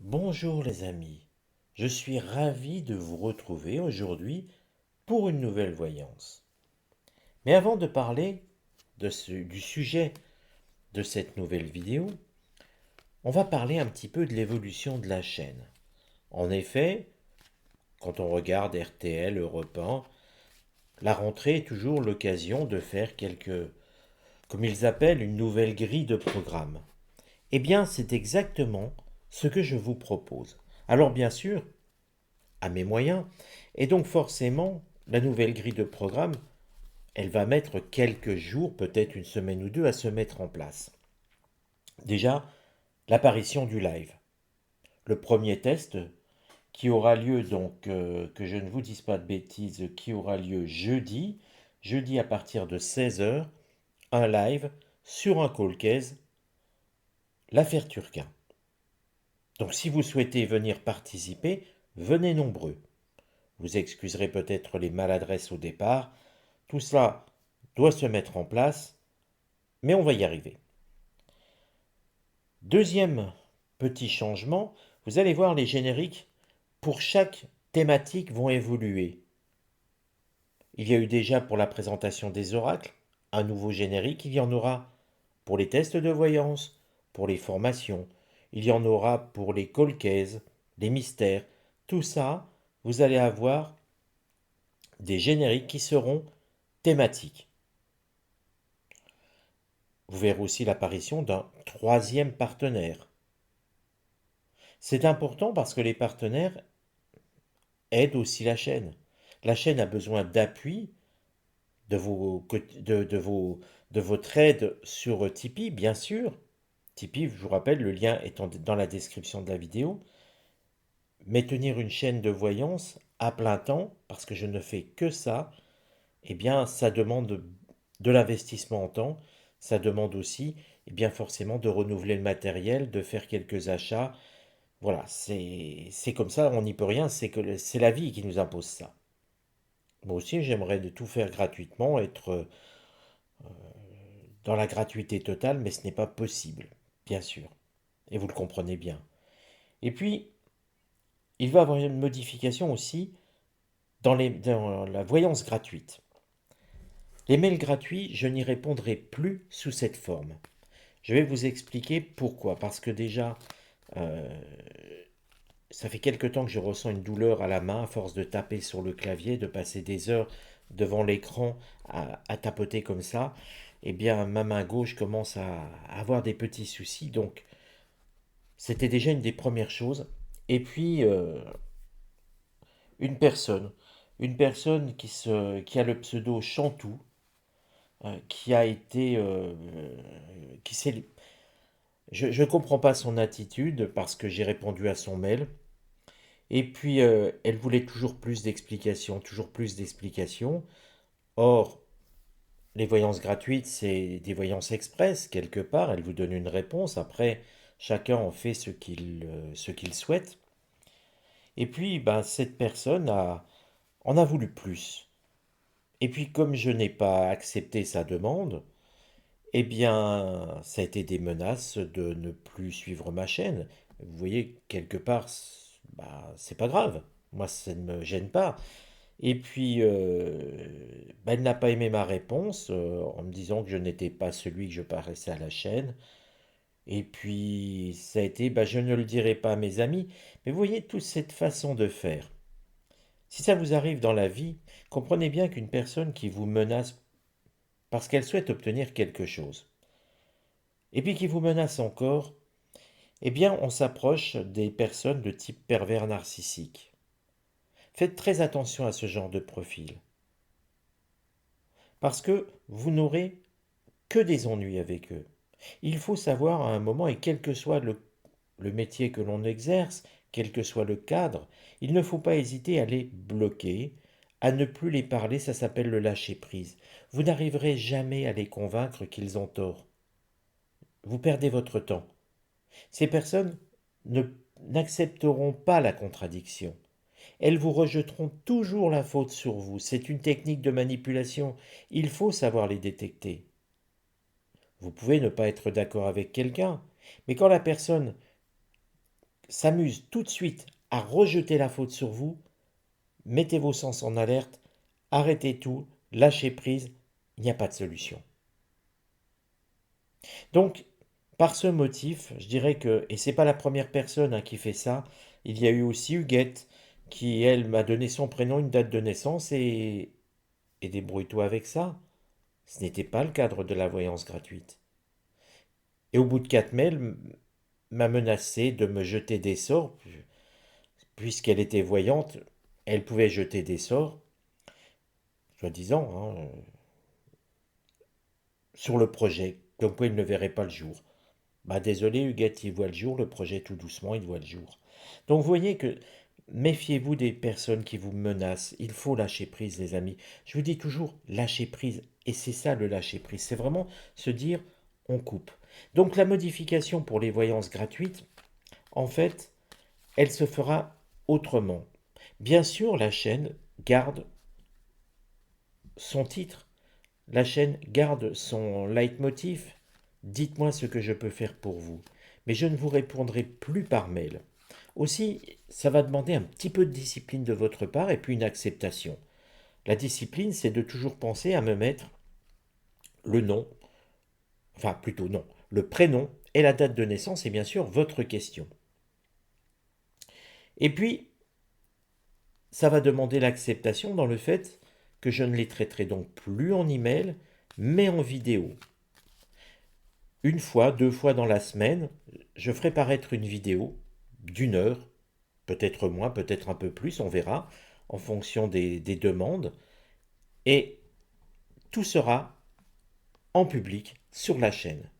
Bonjour les amis, je suis ravi de vous retrouver aujourd'hui pour une nouvelle voyance. Mais avant de parler du sujet de cette nouvelle vidéo, on va parler un petit peu de l'évolution de la chaîne. En effet, quand on regarde RTL, Europe 1, la rentrée est toujours l'occasion de faire comme ils appellent, une nouvelle grille de programme. Eh bien, c'est exactement ce que je vous propose. Alors bien sûr, à mes moyens. Et donc forcément, la nouvelle grille de programme, elle va mettre quelques jours, peut-être une semaine ou deux, à se mettre en place. Déjà, l'apparition du live. Le premier test qui aura lieu, donc que je ne vous dise pas de bêtises, qui aura lieu jeudi à partir de 16 heures, un live sur un call case, l'affaire Turquin. Donc si vous souhaitez venir participer, venez nombreux. Vous excuserez peut-être les maladresses au départ, tout cela doit se mettre en place, mais on va y arriver. Deuxième petit changement, vous allez voir les génériques pour chaque thématique vont évoluer. Il y a eu déjà pour la présentation des oracles un nouveau générique, il y en aura pour les tests de voyance, pour les formations, il y en aura pour les call cases, les mystères, tout ça, vous allez avoir des génériques qui seront thématiques. Vous verrez aussi l'apparition d'un troisième partenaire. C'est important parce que les partenaires aident aussi la chaîne. La chaîne a besoin d'appui de votre aide sur Tipeee, bien sûr. Tipeee, je vous rappelle, le lien est dans la description de la vidéo. Mais tenir une chaîne de voyance à plein temps, parce que je ne fais que ça, eh bien, ça demande de l'investissement en temps. Ça demande aussi, eh bien, forcément, de renouveler le matériel, de faire quelques achats. Voilà, c'est comme ça, on n'y peut rien, c'est la vie qui nous impose ça. Moi aussi, j'aimerais de tout faire gratuitement, être dans la gratuité totale, mais ce n'est pas possible, bien sûr. Et vous le comprenez bien. Et puis, il va y avoir une modification aussi dans la voyance gratuite. Les mails gratuits, je n'y répondrai plus sous cette forme. Je vais vous expliquer pourquoi. Parce que déjà, euh, ça fait quelque temps que je ressens une douleur à la main à force de taper sur le clavier, de passer des heures devant l'écran à tapoter comme ça. Eh bien, ma main gauche commence à avoir des petits soucis. Donc, c'était déjà une des premières choses. Et puis, une personne, une personne qui a le pseudo Chantou, qui a été, qui s'est, je ne comprends pas son attitude parce que j'ai répondu à son mail. Et puis, elle voulait toujours plus d'explications, toujours plus d'explications. Or, les voyances gratuites, c'est des voyances express, quelque part. Elle vous donne une réponse. Après, chacun en fait ce qu'il souhaite. Et puis, ben, cette personne en a voulu plus. Et puis, comme je n'ai pas accepté sa demande, eh bien, ça a été des menaces de ne plus suivre ma chaîne. Vous voyez, quelque part, bah, c'est pas grave. Moi, ça ne me gêne pas. Et puis, bah, elle n'a pas aimé ma réponse en me disant que je n'étais pas celui que je paraissais à la chaîne. Et puis, ça a été, bah, je ne le dirai pas à mes amis. Mais vous voyez, toute cette façon de faire. Si ça vous arrive dans la vie, comprenez bien qu'une personne qui vous menace parce qu'elle souhaite obtenir quelque chose, et puis qui vous menace encore, eh bien, on s'approche des personnes de type pervers narcissique. Faites très attention à ce genre de profil, parce que vous n'aurez que des ennuis avec eux. Il faut savoir à un moment, et quel que soit le métier que l'on exerce, quel que soit le cadre, il ne faut pas hésiter à les bloquer, à ne plus les parler, ça s'appelle le lâcher-prise. Vous n'arriverez jamais à les convaincre qu'ils ont tort. Vous perdez votre temps. Ces personnes ne, n'accepteront pas la contradiction. Elles vous rejetteront toujours la faute sur vous. C'est une technique de manipulation. Il faut savoir les détecter. Vous pouvez ne pas être d'accord avec quelqu'un, mais quand la personne s'amuse tout de suite à rejeter la faute sur vous, mettez vos sens en alerte, arrêtez tout, lâchez prise, il n'y a pas de solution. Donc, par ce motif, je dirais que, et c'est pas la première personne qui fait ça, il y a eu aussi Huguette qui, elle, m'a donné son prénom, une date de naissance et débrouille-toi avec ça. Ce n'était pas le cadre de la voyance gratuite. Et au bout de 4 mails, m'a menacé de me jeter des sorts, puisqu'elle était voyante, elle pouvait jeter des sorts, soi-disant, sur le projet, comme quoi il ne verrait pas le jour. Bah désolé Huguette, il voit le jour, le projet tout doucement, il voit le jour. Donc vous voyez que méfiez-vous des personnes qui vous menacent. Il faut lâcher prise, les amis. Je vous dis toujours, lâcher prise. Et c'est ça le lâcher prise. C'est vraiment se dire, on coupe. Donc la modification pour les voyances gratuites, en fait, elle se fera autrement. Bien sûr, la chaîne garde son titre. La chaîne garde son leitmotiv. Dites-moi ce que je peux faire pour vous. Mais je ne vous répondrai plus par mail. Aussi, ça va demander un petit peu de discipline de votre part et puis une acceptation. La discipline, c'est de toujours penser à me mettre le nom, enfin plutôt non, le prénom et la date de naissance et bien sûr votre question. Et puis, ça va demander l'acceptation dans le fait que je ne les traiterai donc plus en email, mais en vidéo. Une fois, 2 fois dans la semaine, je ferai paraître une vidéo d'1 heure, peut-être moins, peut-être un peu plus, on verra, en fonction des demandes. Et tout sera en public sur la chaîne.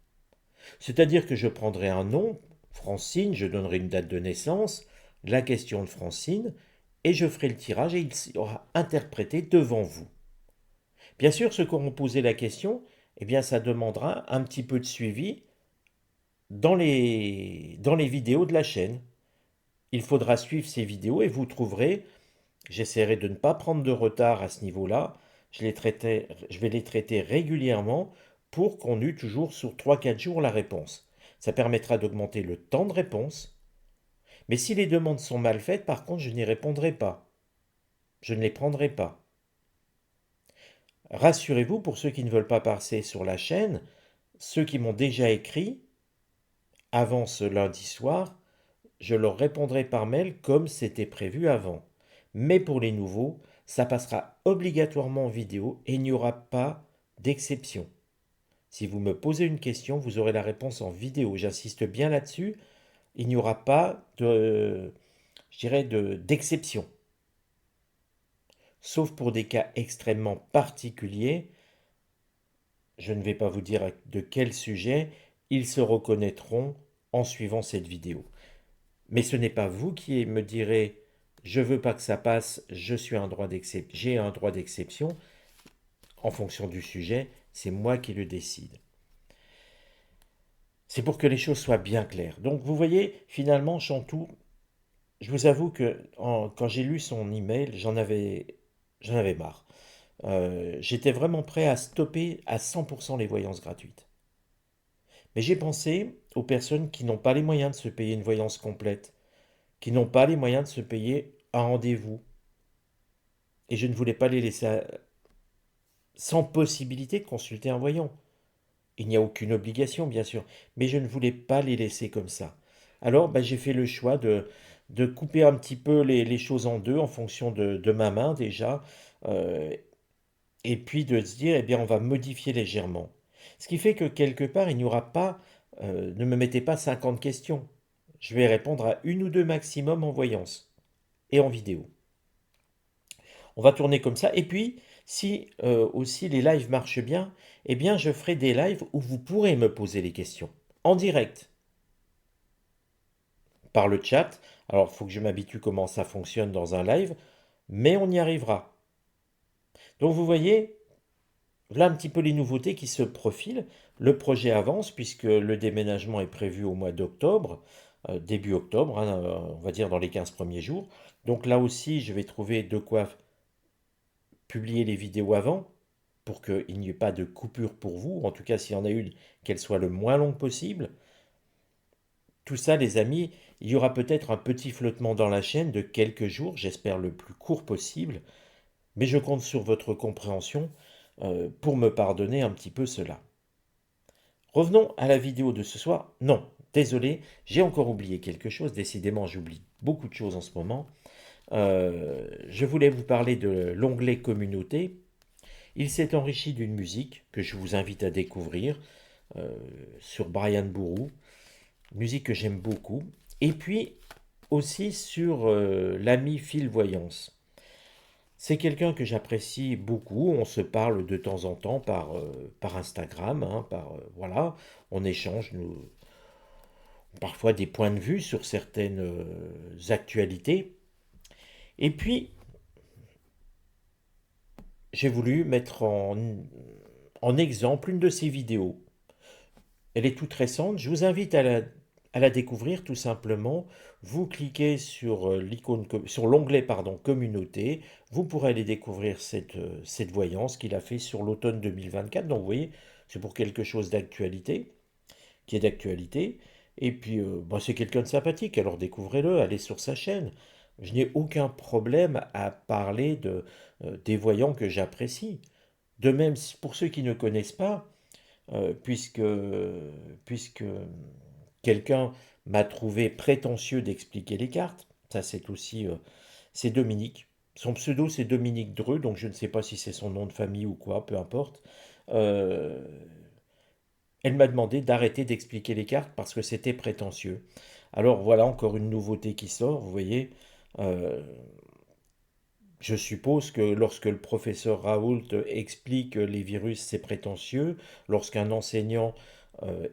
C'est-à-dire que je prendrai un nom, Francine, je donnerai une date de naissance, la question de Francine, et je ferai le tirage et il sera interprété devant vous. Bien sûr, ceux qui auront posé la question, eh bien, ça demandera un petit peu de suivi dans les vidéos de la chaîne. Il faudra suivre ces vidéos et vous trouverez, j'essaierai de ne pas prendre de retard à ce niveau-là, je vais les traiter régulièrement pour qu'on eût toujours sur 3 4 jours la réponse. Ça permettra d'augmenter le temps de réponse. Mais si les demandes sont mal faites, par contre, je n'y répondrai pas. Je ne les prendrai pas. Rassurez-vous, pour ceux qui ne veulent pas passer sur la chaîne, ceux qui m'ont déjà écrit, avant ce lundi soir, je leur répondrai par mail comme c'était prévu avant. Mais pour les nouveaux, ça passera obligatoirement en vidéo et il n'y aura pas d'exception. Si vous me posez une question, vous aurez la réponse en vidéo. J'insiste bien là-dessus. Il n'y aura pas je dirais, d'exception. Sauf pour des cas extrêmement particuliers. Je ne vais pas vous dire de quel sujet. Ils se reconnaîtront en suivant cette vidéo. Mais ce n'est pas vous qui me direz je veux pas que ça passe, j'ai un droit d'exception. En fonction du sujet, c'est moi qui le décide. C'est pour que les choses soient bien claires. Donc vous voyez, finalement, Chantou, je vous avoue que quand j'ai lu son email, j'en avais marre. J'étais vraiment prêt à stopper à 100% les voyances gratuites. Mais j'ai pensé aux personnes qui n'ont pas les moyens de se payer une voyance complète, qui n'ont pas les moyens de se payer un rendez-vous. Et je ne voulais pas les laisser sans possibilité de consulter un voyant. Il n'y a aucune obligation, bien sûr, mais je ne voulais pas les laisser comme ça. Alors, j'ai fait le choix de couper un petit peu les choses en deux en fonction de ma main déjà, euh, et puis de se dire, eh bien, on va modifier légèrement. Ce qui fait que quelque part, il n'y aura pas, ne me mettez pas 50 questions. Je vais répondre à une ou deux maximum en voyance et en vidéo. On va tourner comme ça. Et puis, si aussi les lives marchent bien, eh bien, je ferai des lives où vous pourrez me poser les questions en direct par le chat. Alors, il faut que je m'habitue comment ça fonctionne dans un live, mais on y arrivera. Donc, vous voyez, voilà un petit peu les nouveautés qui se profilent. Le projet avance puisque le déménagement est prévu au mois d'octobre, début octobre, on va dire dans les 15 premiers jours. Donc là aussi, je vais trouver de quoi publier les vidéos avant pour qu'il n'y ait pas de coupure pour vous, en tout cas s'il y en a une, qu'elle soit le moins longue possible. tout ça, les amis, il y aura peut-être un petit flottement dans la chaîne de quelques jours, j'espère le plus court possible, mais je compte sur votre compréhension pour me pardonner un petit peu cela. Revenons à la vidéo de ce soir. Non, désolé, j'ai encore oublié quelque chose. Décidément, j'oublie beaucoup de choses en ce moment. Je voulais vous parler de l'onglet communauté. Il s'est enrichi d'une musique que je vous invite à découvrir euh, sur Brian Bourou, musique que j'aime beaucoup. Et puis aussi sur l'ami Phil Voyance. C'est quelqu'un que j'apprécie beaucoup. On se parle de temps en temps par Instagram, hein, voilà, on échange parfois des points de vue sur certaines actualités. Et puis, j'ai voulu mettre en exemple une de ses vidéos. Elle est toute récente. Je vous invite à la découvrir tout simplement. Vous cliquez sur sur l'onglet pardon, communauté. Vous pourrez aller découvrir cette voyance qu'il a fait sur l'automne 2024. Donc vous voyez, c'est pour quelque chose d'actualité, qui est d'actualité. Et puis bah, c'est quelqu'un de sympathique, alors découvrez-le, allez sur sa chaîne. Je n'ai aucun problème à parler des voyants que j'apprécie. De même, pour ceux qui ne connaissent pas, puisque quelqu'un m'a trouvé prétentieux d'expliquer les cartes. Ça, c'est aussi, c'est Dominique. Son pseudo, c'est Dominique Dreux, donc je ne sais pas si c'est son nom de famille ou quoi, peu importe. Euh, Elle m'a demandé d'arrêter d'expliquer les cartes parce que c'était prétentieux. Alors voilà encore une nouveauté qui sort, vous voyez. Euh, je suppose que lorsque le professeur Raoult explique les virus, c'est prétentieux. Lorsqu'un enseignant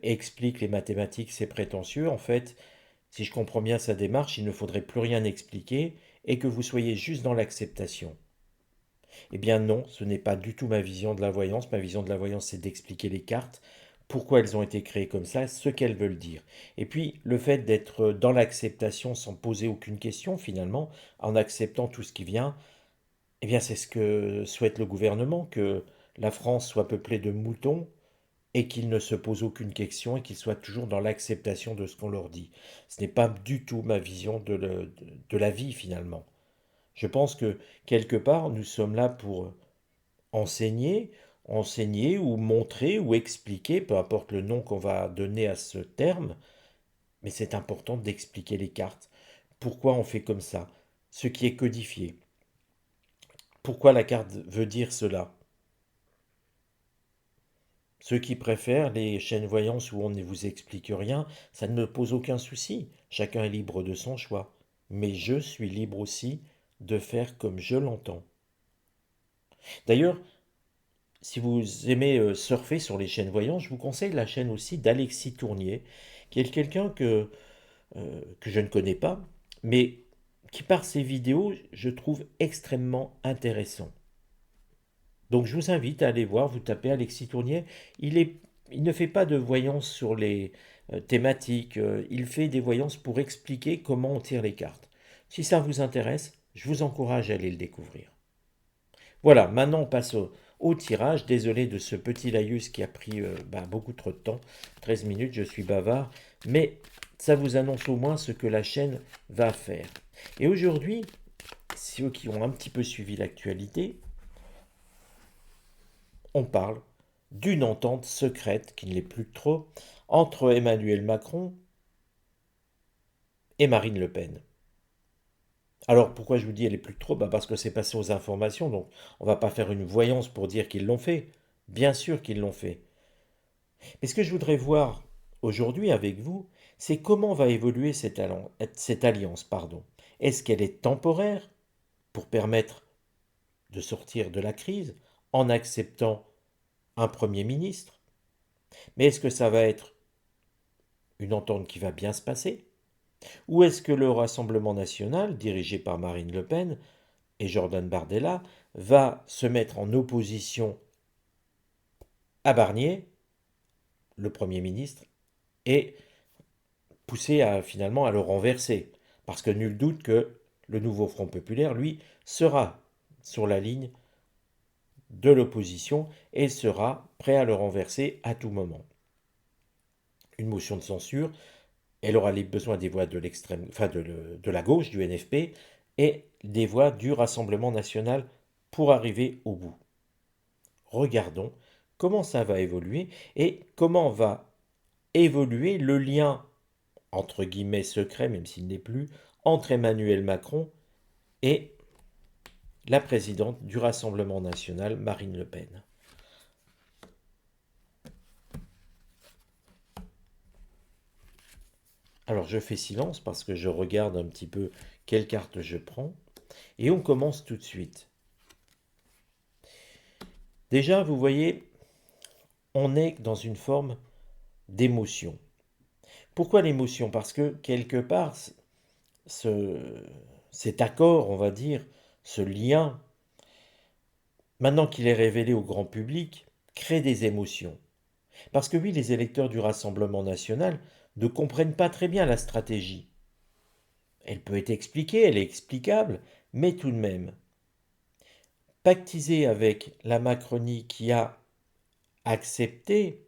explique les mathématiques, c'est prétentieux. En fait, si je comprends bien sa démarche, il ne faudrait plus rien expliquer et que vous soyez juste dans l'acceptation. Eh bien non, ce n'est pas du tout ma vision de la voyance. Ma vision de la voyance, c'est d'expliquer les cartes, pourquoi elles ont été créées comme ça, ce qu'elles veulent dire. Et puis le fait d'être dans l'acceptation sans poser aucune question finalement, en acceptant tout ce qui vient, eh bien c'est ce que souhaite le gouvernement, que la France soit peuplée de moutons et qu'ils ne se posent aucune question et qu'ils soient toujours dans l'acceptation de ce qu'on leur dit. Ce n'est pas du tout ma vision de la vie finalement. Je pense que quelque part, nous sommes là pour enseigner, enseigner ou montrer ou expliquer, peu importe le nom qu'on va donner à ce terme, mais c'est important d'expliquer les cartes. Pourquoi on fait comme ça? Ce qui est codifié. Pourquoi la carte veut dire cela? Ceux qui préfèrent les chaînes voyances où on ne vous explique rien, ça ne me pose aucun souci. Chacun est libre de son choix. Mais je suis libre aussi de faire comme je l'entends. D'ailleurs, si vous aimez surfer sur les chaînes voyantes, je vous conseille la chaîne aussi d'Alexis Tournier, qui est quelqu'un que je ne connais pas, mais qui par ses vidéos, je trouve extrêmement intéressant. Donc je vous invite à aller voir, vous tapez Alexis Tournier. Il est, il ne fait pas de voyance sur les thématiques, il fait des voyances pour expliquer comment on tire les cartes. Si ça vous intéresse, je vous encourage à aller le découvrir. Voilà, maintenant on passe au tirage. Désolé de ce petit laïus qui a pris beaucoup trop de temps. 13 minutes, je suis bavard. Mais ça vous annonce au moins ce que la chaîne va faire. Et aujourd'hui, ceux qui ont un petit peu suivi l'actualité, on parle d'une entente secrète, qui ne l'est plus trop, entre Emmanuel Macron et Marine Le Pen. Alors pourquoi je vous dis elle est plus trop? Parce que c'est passé aux informations, donc on va pas faire une voyance pour dire qu'ils l'ont fait. Bien sûr qu'ils l'ont fait. Mais ce que je voudrais voir aujourd'hui avec vous, c'est comment va évoluer cette alliance, pardon. Est-ce qu'elle est temporaire pour permettre de sortir de la crise en acceptant un Premier ministre? Mais est-ce que ça va être une entente qui va bien se passer? Ou est-ce que le Rassemblement national, dirigé par Marine Le Pen et Jordan Bardella, va se mettre en opposition à Barnier, le Premier ministre, et pousser finalement à le renverser? Parce que nul doute que le nouveau Front populaire, lui, sera sur la ligne de l'opposition et sera prêt à le renverser à tout moment. Une motion de censure Elle aura besoin des voix de l'extrême, enfin de la gauche, du NFP, et des voix du Rassemblement national pour arriver au bout. Regardons comment ça va évoluer et comment va évoluer le lien, entre guillemets secret, même s'il n'est plus, entre Emmanuel Macron et la présidente du Rassemblement national, Marine Le Pen. Alors je fais silence parce que je regarde un petit peu quelle carte je prends. Et on commence tout de suite. Déjà, vous voyez, on est dans une forme d'émotion. Pourquoi l'émotion? Parce que quelque part, ce, cet accord, on va dire, ce lien, maintenant qu'il est révélé au grand public, crée des émotions. Parce que oui, les électeurs du Rassemblement national ne comprennent pas très bien la stratégie. Elle peut être expliquée, elle est explicable, mais tout de même, pactiser avec la Macronie qui a accepté,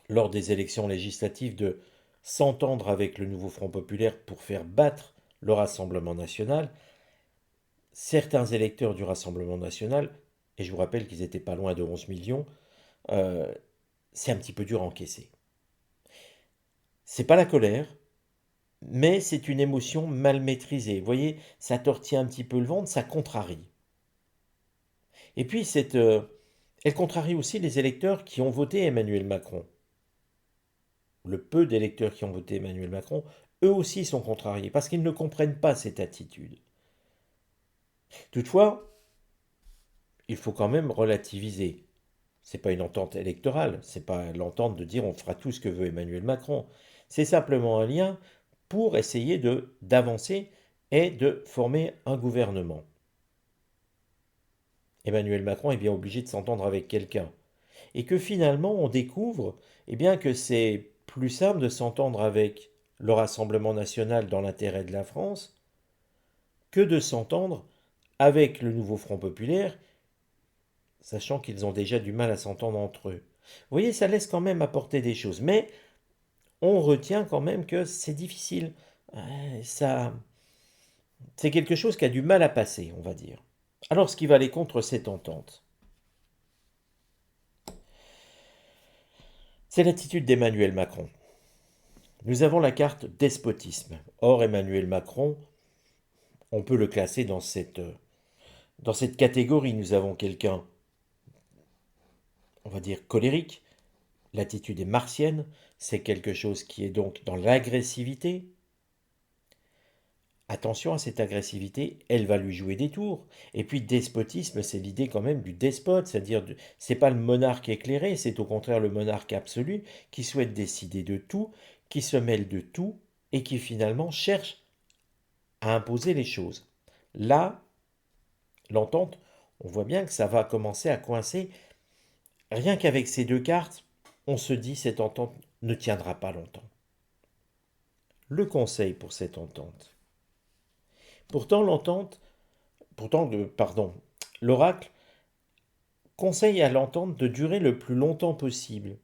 lors des élections législatives, de s'entendre avec le nouveau Front populaire pour faire battre le Rassemblement national, certains électeurs du Rassemblement national, et je vous rappelle qu'ils étaient pas loin de 11 millions, euh, c'est un petit peu dur à encaisser. C'est pas la colère, mais c'est une émotion mal maîtrisée. Vous voyez, ça tortille un petit peu le ventre, ça contrarie. Et puis, elle contrarie aussi les électeurs qui ont voté Emmanuel Macron. Le peu d'électeurs qui ont voté Emmanuel Macron, eux aussi sont contrariés, parce qu'ils ne comprennent pas cette attitude. Toutefois, il faut quand même relativiser. C'est pas une entente électorale, c'est pas l'entente de dire on fera tout ce que veut Emmanuel Macron. C'est simplement un lien pour essayer d'avancer et de former un gouvernement. Emmanuel Macron est bien obligé de s'entendre avec quelqu'un. Et que finalement on découvre bien, que c'est plus simple de s'entendre avec le Rassemblement national dans l'intérêt de la France que de s'entendre avec le nouveau Front populaire, sachant qu'ils ont déjà du mal à s'entendre entre eux. Vous voyez, ça laisse quand même apporter des choses, mais on retient quand même que c'est difficile. Ça, c'est quelque chose qui a du mal à passer, on va dire. Alors, ce qui va aller contre cette entente, c'est l'attitude d'Emmanuel Macron. Nous avons la carte despotisme. Or, Emmanuel Macron, on peut le classer dans cette catégorie. Nous avons quelqu'un, on va dire, colérique. L'attitude est martienne. C'est quelque chose qui est donc dans l'agressivité. Attention à cette agressivité, elle va lui jouer des tours. Et puis despotisme, c'est l'idée quand même du despote, c'est-à-dire c'est pas le monarque éclairé, c'est au contraire le monarque absolu qui souhaite décider de tout, qui se mêle de tout et qui finalement cherche à imposer les choses. Là, l'entente, on voit bien que ça va commencer à coincer. Rien qu'avec ces deux cartes, on se dit cette entente ne tiendra pas longtemps. Le conseil pour cette entente. Pourtant, l'oracle conseille à l'entente de durer le plus longtemps possible,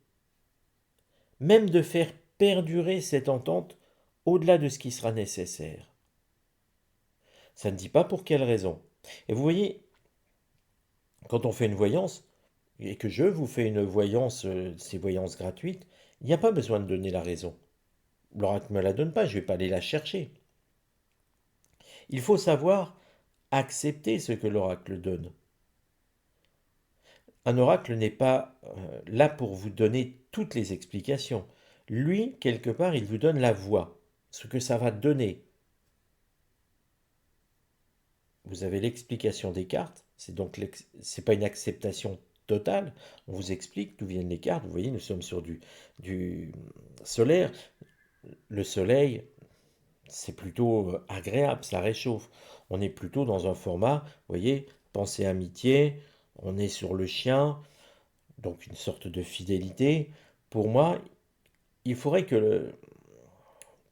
même de faire perdurer cette entente au-delà de ce qui sera nécessaire. Ça ne dit pas pour quelle raison. Et vous voyez, quand on fait une voyance, et que je vous fais une voyance, ces voyances gratuites, il n'y a pas besoin de donner la raison. L'oracle ne me la donne pas, je ne vais pas aller la chercher. Il faut savoir accepter ce que l'oracle donne. Un oracle n'est pas là pour vous donner toutes les explications. Lui, quelque part, il vous donne la voie, ce que ça va donner. Vous avez l'explication des cartes, c'est pas une acceptation totale. On vous explique d'où viennent les cartes. Vous voyez, nous sommes sur du solaire. Le soleil, c'est plutôt agréable, ça réchauffe. On est plutôt dans un format, vous voyez, pensée amitié, on est sur le chien, donc une sorte de fidélité. Pour moi, il faudrait que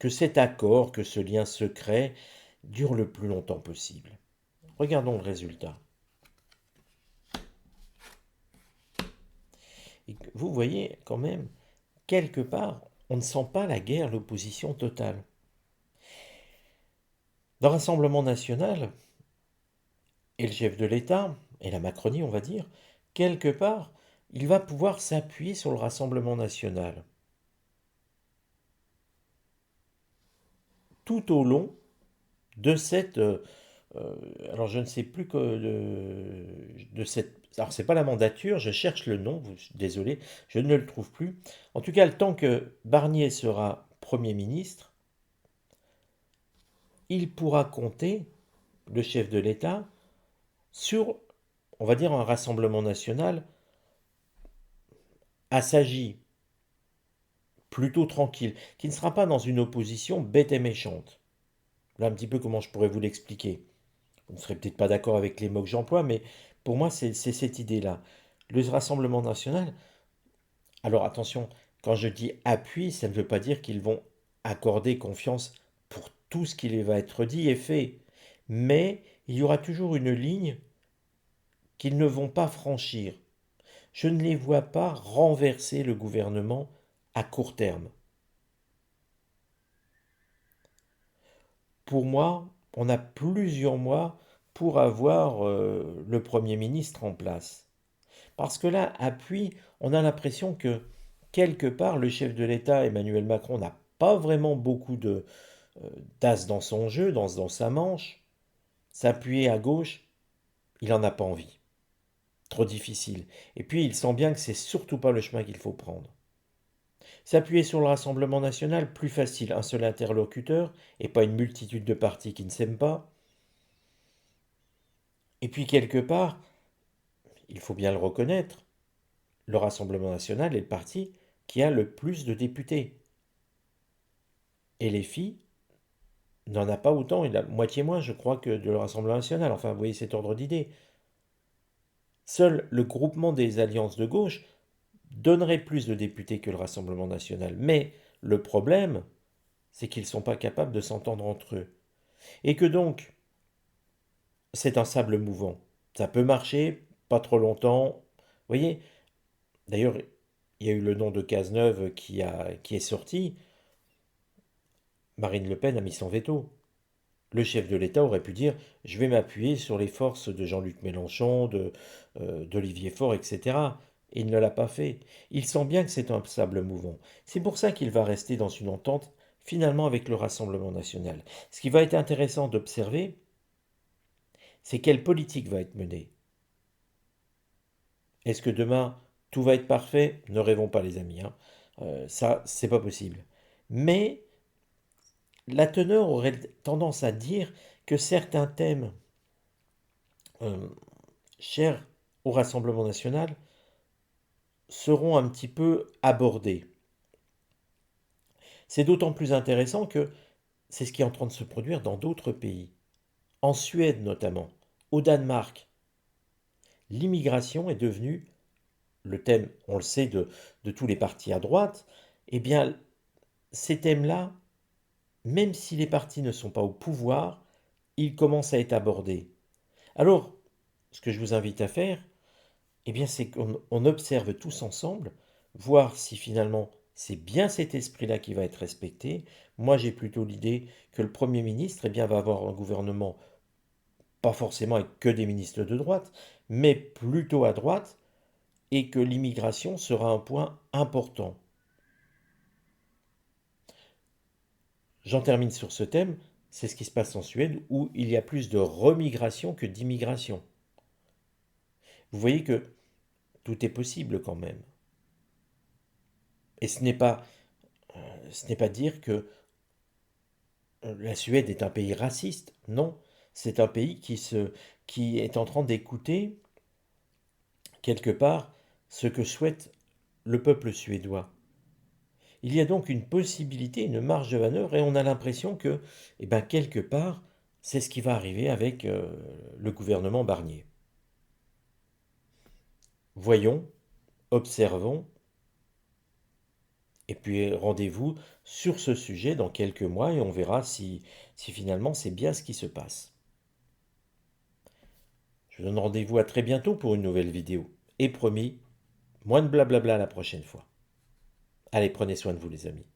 cet accord, que ce lien secret dure le plus longtemps possible. Regardons le résultat. Et vous voyez quand même, quelque part, on ne sent pas la guerre, l'opposition totale. Dans le Rassemblement national, et le chef de l'État, et la Macronie, on va dire, quelque part, il va pouvoir s'appuyer sur le Rassemblement national. Tout au long de cette... alors je ne sais plus que de cette... Alors c'est pas la mandature, je cherche le nom, désolé, je ne le trouve plus. En tout cas, le temps que Barnier sera Premier ministre, il pourra compter, le chef de l'État, sur, on va dire, un Rassemblement national assagi, plutôt tranquille, qui ne sera pas dans une opposition bête et méchante. Là, un petit peu comment je pourrais vous l'expliquer. Vous ne serez peut-être pas d'accord avec les mots que j'emploie, mais pour moi, c'est cette idée-là. Le Rassemblement national, alors attention, quand je dis appui, ça ne veut pas dire qu'ils vont accorder confiance pour tout ce qui va être dit et fait. Mais il y aura toujours une ligne qu'ils ne vont pas franchir. Je ne les vois pas renverser le gouvernement à court terme. Pour moi, on a plusieurs mois pour avoir le Premier ministre en place. Parce que là, appui, on a l'impression que quelque part, le chef de l'État, Emmanuel Macron, n'a pas vraiment beaucoup d'as dans son jeu, dans sa manche. S'appuyer à gauche, il n'en a pas envie. Trop difficile. Et puis, il sent bien que c'est surtout pas le chemin qu'il faut prendre. S'appuyer sur le Rassemblement national, plus facile, un seul interlocuteur, et pas une multitude de partis qui ne s'aiment pas. Et puis, quelque part, il faut bien le reconnaître, le Rassemblement national est le parti qui a le plus de députés. Et les filles n'en a pas autant, il a moitié moins, je crois, que de le Rassemblement national. Enfin, vous voyez cet ordre d'idée. Seul le groupement des alliances de gauche donnerait plus de députés que le Rassemblement national. Mais le problème, c'est qu'ils ne sont pas capables de s'entendre entre eux. Et que donc, c'est un sable mouvant. Ça peut marcher, pas trop longtemps. Vous voyez, d'ailleurs, il y a eu le nom de Cazeneuve qui est sorti. Marine Le Pen a mis son veto. Le chef de l'État aurait pu dire je vais m'appuyer sur les forces de Jean-Luc Mélenchon, d'Olivier Faure, etc. Et il ne l'a pas fait. Il sent bien que c'est un sable mouvant. C'est pour ça qu'il va rester dans une entente finalement avec le Rassemblement national. Ce qui va être intéressant d'observer, c'est quelle politique va être menée. Est-ce que demain tout va être parfait? Ne rêvons pas les amis, hein. Ça, c'est pas possible. Mais la teneur aurait tendance à dire que certains thèmes euh, chers au Rassemblement national seront un petit peu abordés. C'est d'autant plus intéressant que c'est ce qui est en train de se produire dans d'autres pays. En Suède notamment, au Danemark, l'immigration est devenue le thème, on le sait, de tous les partis à droite. Eh bien, ces thèmes-là, même si les partis ne sont pas au pouvoir, ils commencent à être abordés. Alors, ce que je vous invite à faire, eh bien, c'est qu'on observe tous ensemble, voir si finalement c'est bien cet esprit-là qui va être respecté. Moi, j'ai plutôt l'idée que le Premier ministre, eh bien, va avoir un gouvernement, pas forcément avec que des ministres de droite, mais plutôt à droite, et que l'immigration sera un point important. J'en termine sur ce thème, c'est ce qui se passe en Suède, où il y a plus de remigration que d'immigration. Vous voyez que tout est possible quand même. Et ce n'est pas dire que la Suède est un pays raciste. Non, c'est un pays qui est en train d'écouter, quelque part, ce que souhaite le peuple suédois. Il y a donc une possibilité, une marge de manœuvre, et on a l'impression que, eh ben, quelque part, c'est ce qui va arriver avec le gouvernement Barnier. Voyons, observons, et puis rendez-vous sur ce sujet dans quelques mois, et on verra si finalement c'est bien ce qui se passe. Je vous donne rendez-vous à très bientôt pour une nouvelle vidéo. Et promis, moins de blablabla la prochaine fois. Allez, prenez soin de vous les amis.